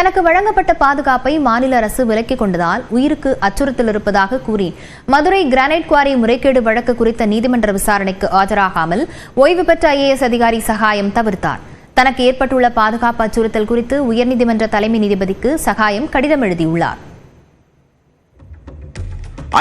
தனக்கு வழங்கப்பட்ட பாதுகாப்பை மாநில அரசு விலக்கிக் கொண்டதால் உயிருக்கு அச்சுறுத்தல் இருப்பதாக கூறி மதுரை கிரானைட் குவாரி முறைகேடு வழக்கு குறித்த நீதிமன்ற விசாரணைக்கு ஆஜராகாமல் ஓய்வு பெற்ற IAS அதிகாரி சகாயம் தவிர்த்தார். தனக்கு ஏற்பட்டுள்ள பாதுகாப்பு அச்சுறுத்தல் குறித்து உயர்நீதிமன்ற தலைமை நீதிபதிக்கு சகாயம் கடிதம் எழுதியுள்ளார்.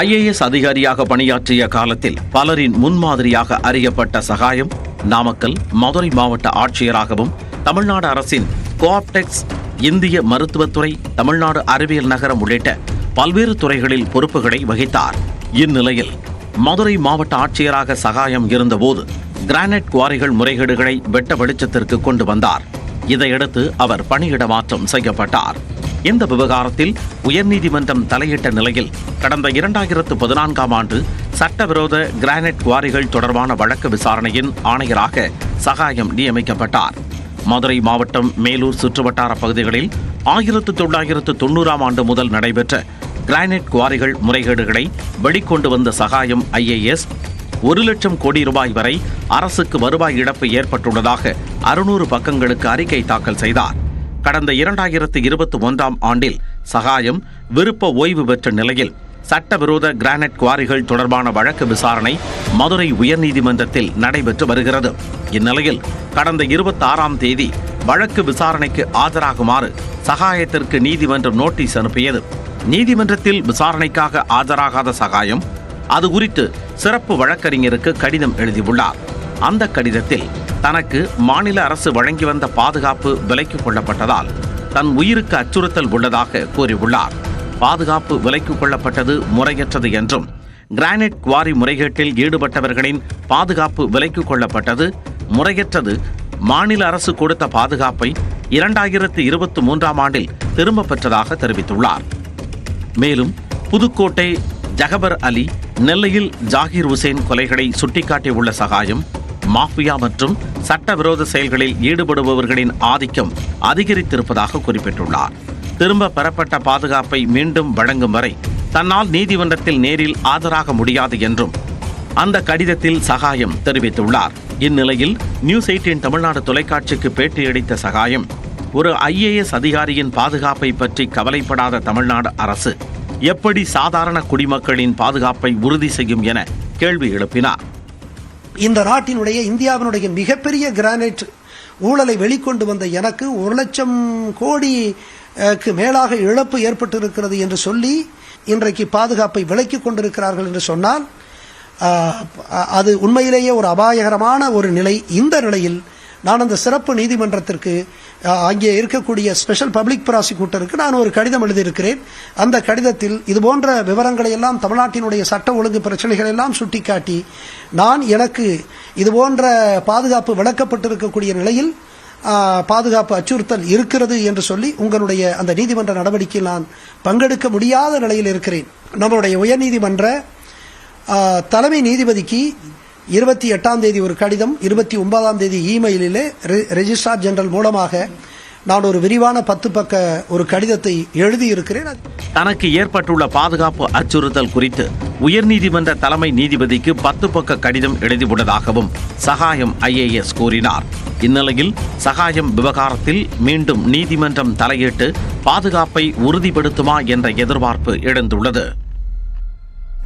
IAS அதிகாரியாக பணியாற்றிய காலத்தில் பலரின் முன்மாதிரியாக அறியப்பட்ட சகாயம் நாமக்கல், மதுரை மாவட்ட ஆட்சியராகவும் தமிழ்நாடு அரசின் கோஆப்டெக்ஸ், இந்திய மருத்துவத்துறை, தமிழ்நாடு அறிவியல் நகரம் உள்ளிட்ட பல்வேறு துறைகளில் பொறுப்புகளை வகித்தார். இந்நிலையில் மதுரை மாவட்ட ஆட்சியராக சகாயம் இருந்தபோது கிரானைட் குவாரிகள் முறைகேடுகளை வெட்ட வெளிச்சத்திற்கு கொண்டு வந்தார். இதையடுத்து அவர் பணியிட மாற்றம் செய்யப்பட்டார். இந்த விவகாரத்தில் உயர்நீதிமன்றம் தலையிட்ட நிலையில் கடந்த 2014ஆம் ஆண்டு சட்டவிரோத கிரானைட் குவாரிகள் தொடர்பான வழக்கு விசாரணையின் ஆணையராக சகாயம் நியமிக்கப்பட்டார். மதுரை மாவட்டம் மேலூர் சுற்றுவட்டார பகுதிகளில் 1990ஆம் ஆண்டு முதல் நடைபெற்ற கிரானைட் குவாரிகள் முறைகேடுகளை வெளிக்கொண்டு வந்த சகாயம் IAS 1 லட்சம் கோடி ரூபாய் வரை அரசுக்கு வருவாய் இழப்பு ஏற்பட்டுள்ளதாக 600 பக்கங்களுக்கு அறிக்கை தாக்கல் செய்தார். கடந்த 2021ஆம் ஆண்டில் சகாயம் விருப்ப ஓய்வு பெற்ற நிலையில் சட்டவிரோத கிரானைட் குவாரிகள் தொடர்பான வழக்கு விசாரணை மதுரை உயர்நீதிமன்றத்தில் நடைபெற்று வருகிறது. இந்நிலையில் கடந்த 26ஆம் தேதி வழக்கு விசாரணைக்கு ஆஜராகுமாறு சகாயத்திற்கு நீதிமன்றம் நோட்டீஸ் அனுப்பியது. நீதிமன்றத்தில் விசாரணைக்காக ஆஜராகாத சகாயம் அது குறித்து சிறப்பு வழக்கறிஞருக்கு கடிதம் எழுதியுள்ளார். அந்த கடிதத்தில் தனக்கு மாநில அரசு வழங்கி வந்த பாதுகாப்பு விலக்கிக் கொள்ளப்பட்டதால் தன் உயிருக்கு அச்சுறுத்தல் உள்ளதாக கூறியுள்ளார். பாதுகாப்பு விலக்கிக் கொள்ளப்பட்டது முறையற்றது என்றும், கிரானைட் குவாரி முறைகேட்டில் ஈடுபட்டவர்களின் பாதுகாப்பு விலக்கிக் கொள்ளப்பட்டது முறையற்றது, மாநில அரசு கொடுத்த பாதுகாப்பை 2023ஆம் ஆண்டில் திரும்ப பெற்றதாக தெரிவித்துள்ளார். மேலும் புதுக்கோட்டை ஜகபர் அலி, நெல்லையில் ஜாகிர் உசேன் கொலைகளை சுட்டிக்காட்டியுள்ள சகாயம் மாஃபியா மற்றும் சட்டவிரோத செயல்களில் ஈடுபடுபவர்களின் ஆதிக்கம் அதிகரித்திருப்பதாக குறிப்பிட்டுள்ளார். திரும்ப பெறப்பட்ட பாதுகாப்பை மீண்டும் வழங்கும் வரை தன்னால் நீதிமன்றத்தில் நேரில் ஆஜராக முடியாது என்றும் அந்த கடிதத்தில் சகாயம் தெரிவித்துள்ளார். இந்நிலையில் நியூஸ் 18 தமிழ்நாடு தொலைக்காட்சிக்கு பேட்டியளித்த சகாயம் ஒரு IAS அதிகாரியின் பாதுகாப்பை பற்றி கவலைப்படாத தமிழ்நாடு அரசு எப்படி சாதாரண குடிமக்களின் பாதுகாப்பை உறுதி செய்யும் என கேள்வி எழுப்பினார். இந்த நாட்டினுடைய இந்தியாவினுடைய மிகப்பெரிய கிரானைட் ஊழலை வெளிக்கொண்டு வந்த எனக்கு 1 லட்சம் கோடிக்கு மேலாக இழப்பு ஏற்பட்டிருக்கிறது என்று சொல்லி இன்றைக்கு பாதுகாப்பை விலக்கிக் கொண்டிருக்கிறார்கள் என்று சொன்னால் அது உண்மையிலேயே ஒரு அபாயகரமான ஒரு நிலை. இந்த நிலையில் நான் அந்த சிறப்பு நீதிமன்றத்திற்கு அங்கே இருக்கக்கூடிய ஸ்பெஷல் பப்ளிக் ப்ராசிக்யூட்டருக்கு நான் ஒரு கடிதம் எழுதியிருக்கிறேன். அந்த கடிதத்தில் இதுபோன்ற விவரங்களை எல்லாம் தமிழ்நாட்டினுடைய சட்ட ஒழுங்கு பிரச்சனைகள் எல்லாம் சுட்டிக்காட்டி எனக்கு இதுபோன்ற பாதுகாப்பு விளக்கப்பட்டிருக்கக்கூடிய நிலையில் பாதுகாப்பு அச்சுறுத்தல் இருக்கிறது என்று சொல்லி உங்களுடைய அந்த நீதிமன்ற நடவடிக்கையில் நான் பங்கெடுக்க முடியாத நிலையில் இருக்கிறேன். நம்மளுடைய உயர்நீதிமன்ற தலைமை நீதிபதிக்கு 28ஆம் தேதி ஒரு கடிதம், 29ஆம் தேதி இமெயிலிலே ரெஜிஸ்ட்ரார் ஜெனரல் மூலமாக நான் ஒரு விரிவான 10 பக்க ஒரு கடிதத்தை எழுதியிருக்கிறேன். தனக்கு ஏற்பட்டுள்ள பாதுகாப்பு அச்சுறுத்தல் குறித்து உயர்நீதிமன்ற தலைமை நீதிபதிக்கு 10 பக்க கடிதம் எழுதியுள்ளதாகவும் சகாயம் IAS கூறினார். இந்நிலையில் சகாயம் விவகாரத்தில் மீண்டும் நீதிமன்றம் தலையிட்டு பாதுகாப்பை உறுதிப்படுத்துமா என்ற எதிர்பார்ப்பு எழுந்துள்ளது.